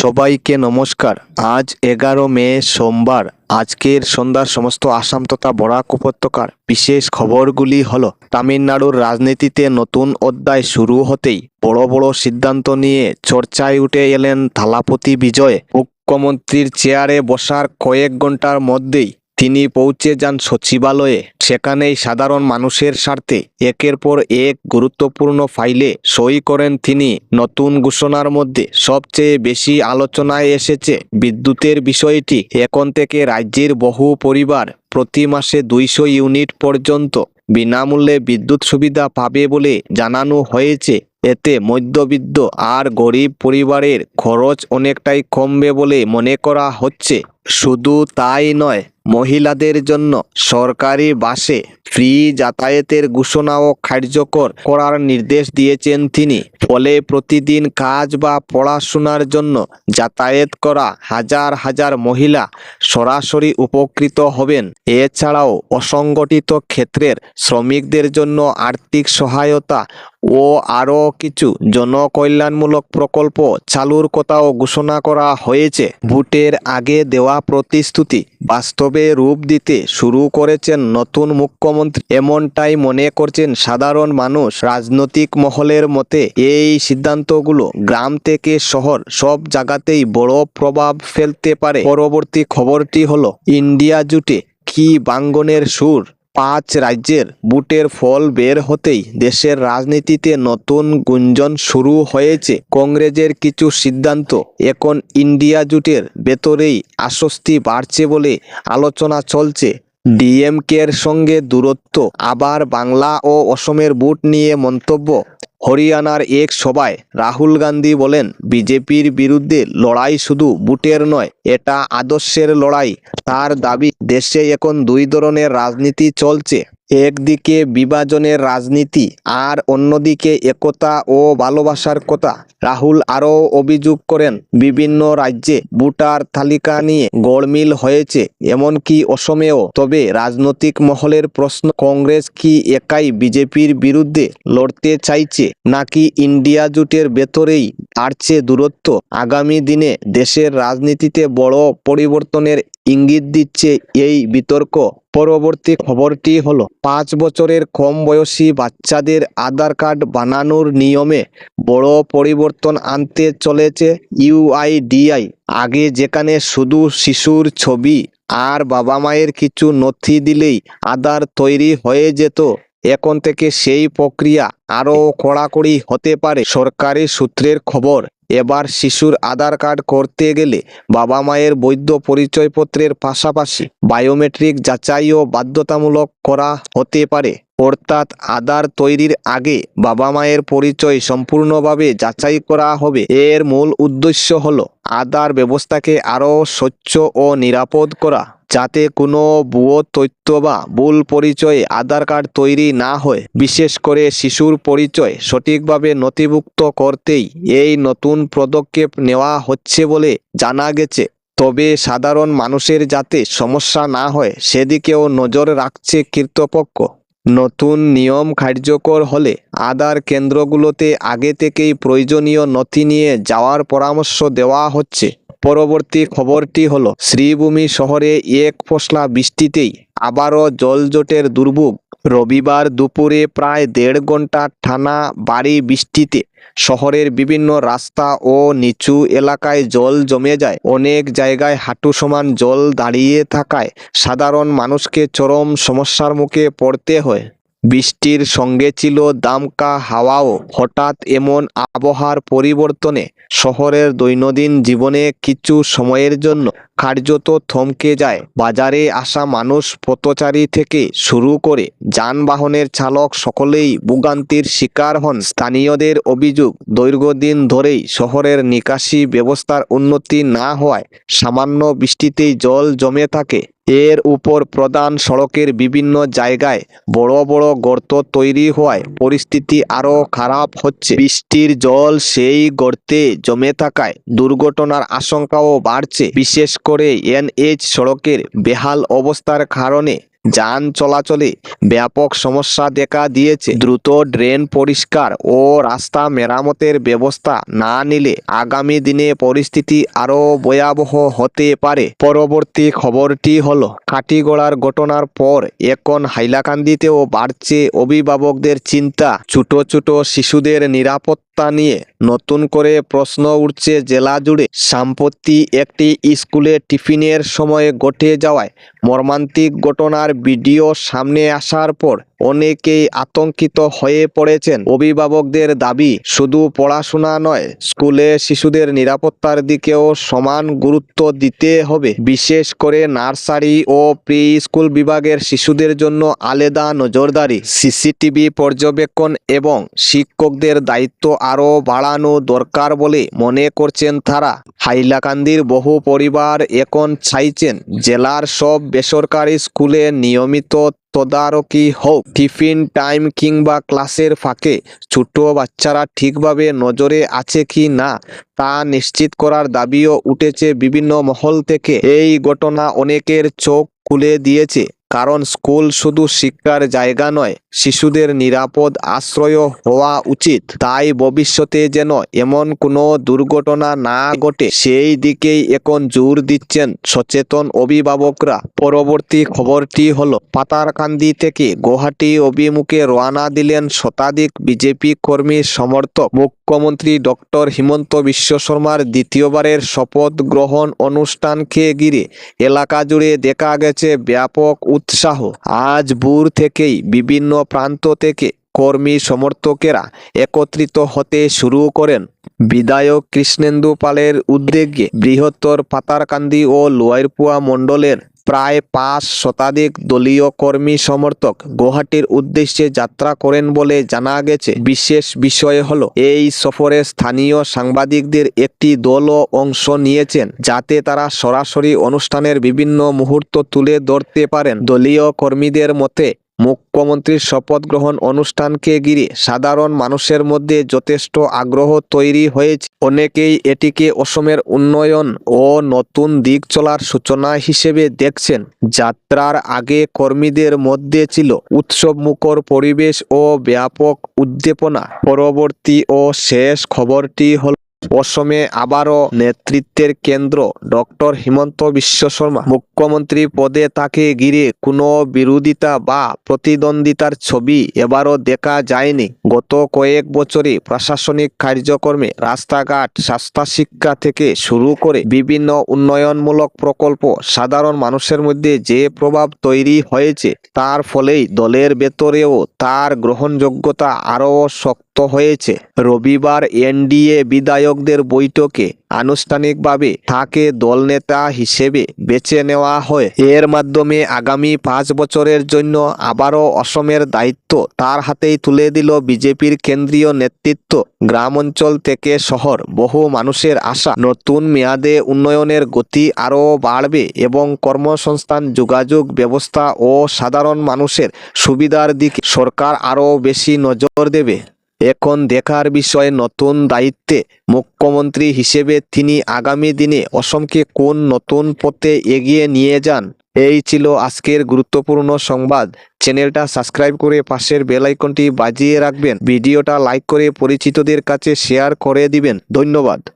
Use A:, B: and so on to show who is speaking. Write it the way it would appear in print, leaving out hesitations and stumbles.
A: সবাইকে নমস্কার। আজ 11 মে সোমবার। আজকের সন্ধ্যার সমস্ত আসাম তথা বরাক উপত্যকার বিশেষ খবরগুলি হলো, তামিলনাড়ুর রাজনীতিতে নতুন অধ্যায় শুরু হতেই বড় বড় সিদ্ধান্ত নিয়ে চর্চায় উঠে এলেন থালাপতি বিজয়। মুখ্যমন্ত্রীর চেয়ারে বসার কয়েক ঘন্টার মধ্যেই তিনি পৌঁছে যান সচিবালয়ে। সেখানেই সাধারণ মানুষের স্বার্থে একের পর এক গুরুত্বপূর্ণ ফাইলে সই করেন তিনি। নতুন ঘোষণার মধ্যে সবচেয়ে বেশি আলোচনায় এসেছে বিদ্যুতের বিষয়টি। এখন থেকে রাজ্যের বহু পরিবার প্রতি মাসে 200 ইউনিট পর্যন্ত বিনামূল্যে বিদ্যুৎ সুবিধা পাবে বলে জানানো হয়েছে। এতে মধ্যবিত্ত আর গরিব পরিবারের খরচ অনেকটাই কমবে বলে মনে করা হচ্ছে। শুধু তাই নয়, মহিলাদের জন্য সরকারি বাসে ফ্রি যাতায়াতের ঘোষণাও কার্যকর করার নির্দেশ দিয়েছেন তিনি। ফলে প্রতিদিন কাজ বা পড়াশোনার জন্য যাতায়াত করা হাজার হাজার মহিলা সরাসরি উপকৃত হবেন। এছাড়াও অসংগঠিত ক্ষেত্রের শ্রমিকদের জন্য আর্থিক সহায়তা ও আরও কিছু জনকল্যাণমূলক প্রকল্প চালুর কথাও ঘোষণা করা হয়েছে। ভোটের আগে দেওয়া প্রতিশ্রুতি বাস্তবে রূপ দিতে শুরু করেছেন নতুন মুখ্যমন্ত্রী, এমনটাই মনে করছেন সাধারণ মানুষ। রাজনৈতিক মহলের মতে এই সিদ্ধান্তগুলো গ্রাম থেকে শহর সব জায়গাতেই বড় প্রভাব ফেলতে পারে। পরবর্তী খবরটি হলো, ইন্ডিয়া জোটে কি বাঙ্গনের সুর। 5 রাজ্যের ভোটের ফল বের হতেই দেশের রাজনীতিতে নতুন গুঞ্জন শুরু হয়েছে। কংগ্রেসের কিছু সিদ্ধান্ত এখন ইন্ডিয়া জোটের ভেতরেই আশ্বস্তি বাড়ছে বলে আলোচনা চলছে। ডিএমকের সঙ্গে দূরত্ব, আবার বাংলা ও অসমের ভোট নিয়ে মন্তব্য। হরিয়ানার এক সভায় রাহুল গান্ধী বলেন, বিজেপির বিরুদ্ধে লড়াই শুধু ভোটের নয়, এটা আদর্শের লড়াই। তার দাবি, দেশে এখন 2 ধরনের রাজনীতি চলছে, একদিকে বিভাজনের রাজনীতি আর অন্যদিকে একতা ও ভালোবাসার কথা। রাহুল আরও অভিযোগ করেন, বিভিন্ন রাজ্যে ভোটার তালিকা নিয়ে গড়মিল হয়েছে, এমনকি অসমেও। তবে রাজনৈতিক মহলের প্রশ্ন, কংগ্রেস কি একাই বিজেপির বিরুদ্ধে লড়তে চাইছে, নাকি ইন্ডিয়া জোটের ভেতরেই বাড়ছে দূরত্ব? আগামী দিনে দেশের রাজনীতিতে বড় পরিবর্তনের ইঙ্গিত দিচ্ছে এই বিতর্ক। পরবর্তী খবরটি হলো, 5 বছরের কম বয়সী বাচ্চাদের আধার কার্ড বানানোর নিয়মে বড় পরিবর্তন আনতে চলেছে ইউআইডিআই। আগে যেখানে শুধু শিশুর ছবি আর বাবা মায়ের কিছু নথি দিলেই আধার তৈরি হয়ে যেত, এখন থেকে সেই প্রক্রিয়া আরও কড়াকড়ি হতে পারে। সরকারি সূত্রের খবর, এবার শিশুর আধার কার্ড করতে গেলে বাবা মায়ের বৈধ পরিচয়পত্রের পাশাপাশি বায়োমেট্রিক যাচাইও বাধ্যতামূলক করা হতে পারে। অর্থাৎ আধার তৈরির আগে বাবা মায়ের পরিচয় সম্পূর্ণভাবে যাচাই করা হবে। এর মূল উদ্দেশ্য হলো আধার ব্যবস্থাকে আরও স্বচ্ছ ও নিরাপদ করা, যাতে কোনো ভুয়ো তথ্য বা ভুল পরিচয়ে আধার কার্ড তৈরি না হয়। বিশেষ করে শিশুর পরিচয় সঠিকভাবে নথিভুক্ত করতেই এই নতুন পদক্ষেপ নেওয়া হচ্ছে বলে জানা গেছে। তবে সাধারণ মানুষের যাতে সমস্যা না হয় সেদিকেও নজর রাখছে কর্তৃপক্ষ। নতুন নিয়ম কার্যকর হলে আধার কেন্দ্রগুলোতে আগে থেকেই প্রয়োজনীয় নথি নিয়ে যাওয়ার পরামর্শ দেওয়া হচ্ছে। পরবর্তী খবরটি হলো, শ্রীভূমি শহরে এক পশলা বৃষ্টিতেই আবারও জলজটের দুর্ভোগ। রবিবার দুপুরে প্রায় 1.5 ঘন্টা টানা ভারী বৃষ্টিতে শহরের বিভিন্ন রাস্তা ও নিচু এলাকায় জল জমে যায়। অনেক জায়গায় হাঁটু সমান জল দাঁড়িয়ে থাকায় সাধারণ মানুষকে চরম সমস্যার মুখে পড়তে হয়। বৃষ্টির সঙ্গে ছিল দমকা হাওয়াও। হঠাৎ এমন আবহাওয়ার পরিবর্তনে শহরের দৈনন্দিন জীবনে কিছু সময়ের জন্য কার্যত থমকে যায়। বাজারে আসা মানুষ, পথচারী থেকে শুরু করে যানবাহনের চালক সকলেই ভোগান্তির শিকার হন। স্থানীয়দের অভিযোগ, দীর্ঘদিন ধরেই শহরের নিকাশি ব্যবস্থার উন্নতি না হওয়ায় সামান্য বৃষ্টিতেই জল জমে থাকে। এর উপর প্রধান সড়কের বিভিন্ন জায়গায় বড় বড় গর্ত তৈরি হওয়ায় পরিস্থিতি আরও খারাপ হচ্ছে। বৃষ্টির জল সেই গর্তে জমে থাকায় দুর্ঘটনার আশঙ্কাও বাড়ছে। বিশেষ করে এনএইচ সড়কের বেহাল অবস্থার কারণে যান চলাচলে ব্যাপক সমস্যা দেখা দিয়েছে। দ্রুত ড্রেন পরিষ্কার ও রাস্তা মেরামতের ব্যবস্থা না নিলে আগামী দিনে পরিস্থিতি আরো ভয়াবহ হতে পারে। পরবর্তী খবরটি হলো, কাটিগড়ার ঘটনার পর এখন হাইলাকান্দিতেও বাড়ছে অভিভাবকদের চিন্তা। ছোট ছোট শিশুদের নিরাপত্তা নিয়ে নতুন করে প্রশ্ন উঠছে জেলা জুড়ে। সম্প্রতি একটি স্কুলে টিফিনের সময় ঘটে যাওয়ায় মর্মান্তিক ঘটনার ভিডিও সামনে আসার পর অনেকেই আতঙ্কিত হয়ে পড়েছেন। অভিভাবকদের দাবি, শুধু পড়াশোনা নয়, স্কুলে শিশুদের নিরাপত্তার দিকেও সমান গুরুত্ব দিতে হবে। বিশেষ করে নার্সারি ও প্রি স্কুল বিভাগের শিশুদের জন্য আলাদা নজরদারি, সিসিটিভি পর্যবেক্ষণ এবং শিক্ষকদের দায়িত্ব আরও বাড়ানো দরকার বলে মনে করছেন তারা। হাইলাকান্দির বহু পরিবার এখন চাইছেন জেলার সব বেসরকারি স্কুলে নিয়মিত তদারকি হোক। টিফিন টাইম কিংবা ক্লাসের ফাঁকে ছোট বাচ্চারা ঠিকভাবে নজরে আছে কি না তা নিশ্চিত করার দাবিও উঠেছে বিভিন্ন মহল থেকে। এই ঘটনা অনেকের চোখ খুলে দিয়েছে, কারণ স্কুল শুধু শিক্ষার জায়গা নয়, শিশুদের নিরাপদ আশ্রয় হওয়া উচিত। তাই ভবিষ্যতে যেন এমন কোনো দুর্ঘটনা না ঘটে সেই দিকেই এখন জোর দিচ্ছেন সচেতন অভিভাবকরা। পরবর্তী খবরটি হলো, পাতারকান্দি থেকে গুয়াহাটি অভিমুখে রওনা দিলেন শতাধিক বিজেপি কর্মী সমর্থক। মুখ্যমন্ত্রী ডক্টর হিমন্ত বিশ্ব শর্মার দ্বিতীয়বারের শপথ গ্রহণ অনুষ্ঠানকে ঘিরে এলাকা জুড়ে দেখা গেছে ব্যাপক উৎসাহ। আজ ভোর থেকেই বিভিন্ন প্রান্ত থেকে কর্মী সমর্থকেরা একত্রিত হতে শুরু করেন। বিধায়ক কৃষ্ণেন্দু পালের উদ্যোগে বৃহত্তর পাতারকান্দি ও লোয়ারপুয়া মণ্ডলের প্রায় 5 শতাধিক দলীয় কর্মী সমর্থক গুয়াহাটির উদ্দেশ্যে যাত্রা করেন বলে জানা গেছে। বিশেষ বিষয় হলো, এই সফরে স্থানীয় সাংবাদিকদের একটি দলও অংশ নিয়েছেন, যাতে তারা সরাসরি অনুষ্ঠানের বিভিন্ন মুহূর্ত তুলে ধরতে পারেন। দলীয় কর্মীদের মতে, মুখ্যমন্ত্রীর শপথ গ্রহণ অনুষ্ঠানকে ঘিরে সাধারণ মানুষের মধ্যে যথেষ্ট আগ্রহ তৈরি হয়েছে। অনেকেই এটিকে অসমের উন্নয়ন ও নতুন দিক চলার সূচনা হিসেবে দেখছেন। যাত্রার আগে কর্মীদের মধ্যে ছিল উৎসবমুখর পরিবেশ ও ব্যাপক উদ্দীপনা। পরবর্তী ও শেষ খবরটি হল, অসমে আবারও নেতৃত্বের কেন্দ্র ডক্টর হিমন্ত বিশ্ব শর্মা। মুখ্যমন্ত্রী পদে তাকে ঘিরে কোনো বিরোধিতা বা প্রতিদ্বন্দ্বিতার ছবি এবারও দেখা যায়নি। গত কয়েক বছরে প্রশাসনিক কার্যক্রমে রাস্তাঘাট, স্বাস্থ্য, শিক্ষা থেকে শুরু করে বিভিন্ন উন্নয়নমূলক প্রকল্প সাধারণ মানুষের মধ্যে যে প্রভাব তৈরি হয়েছে, তার ফলেই দলের ভেতরেও তার গ্রহণযোগ্যতা আরও শক্ত হয়েছে। রবিবার এনডিএ বিধায়কদের বৈঠকে আনুষ্ঠানিকভাবে তাকে দলনেতা হিসেবে বেছে নেওয়া হয়। এর মাধ্যমে আগামী 5 বছরের জন্য আবারও অসমের দায়িত্ব তার হাতেই তুলে দিল বিজেপির কেন্দ্রীয় নেতৃত্ব। গ্রাম অঞ্চল থেকে শহর, বহু মানুষের আশা, নতুন মেয়াদে উন্নয়নের গতি আরও বাড়বে এবং কর্মসংস্থান, যোগাযোগ ব্যবস্থা ও সাধারণ মানুষের সুবিধার দিকে সরকার আরও বেশি নজর দেবে। এখন দেখার বিষয়, নতুন দায়িত্বে মুখ্যমন্ত্রী হিসেবে তিনি আগামী দিনে অসমকে কোন নতুন পথে এগিয়ে নিয়ে যান। এই ছিল আজকের গুরুত্বপূর্ণ সংবাদ। চ্যানেলটা সাবস্ক্রাইব করে পাশের বেল আইকনটি বাজিয়ে রাখবেন। ভিডিওটা লাইক করে পরিচিতদের কাছে শেয়ার করে দিবেন। ধন্যবাদ।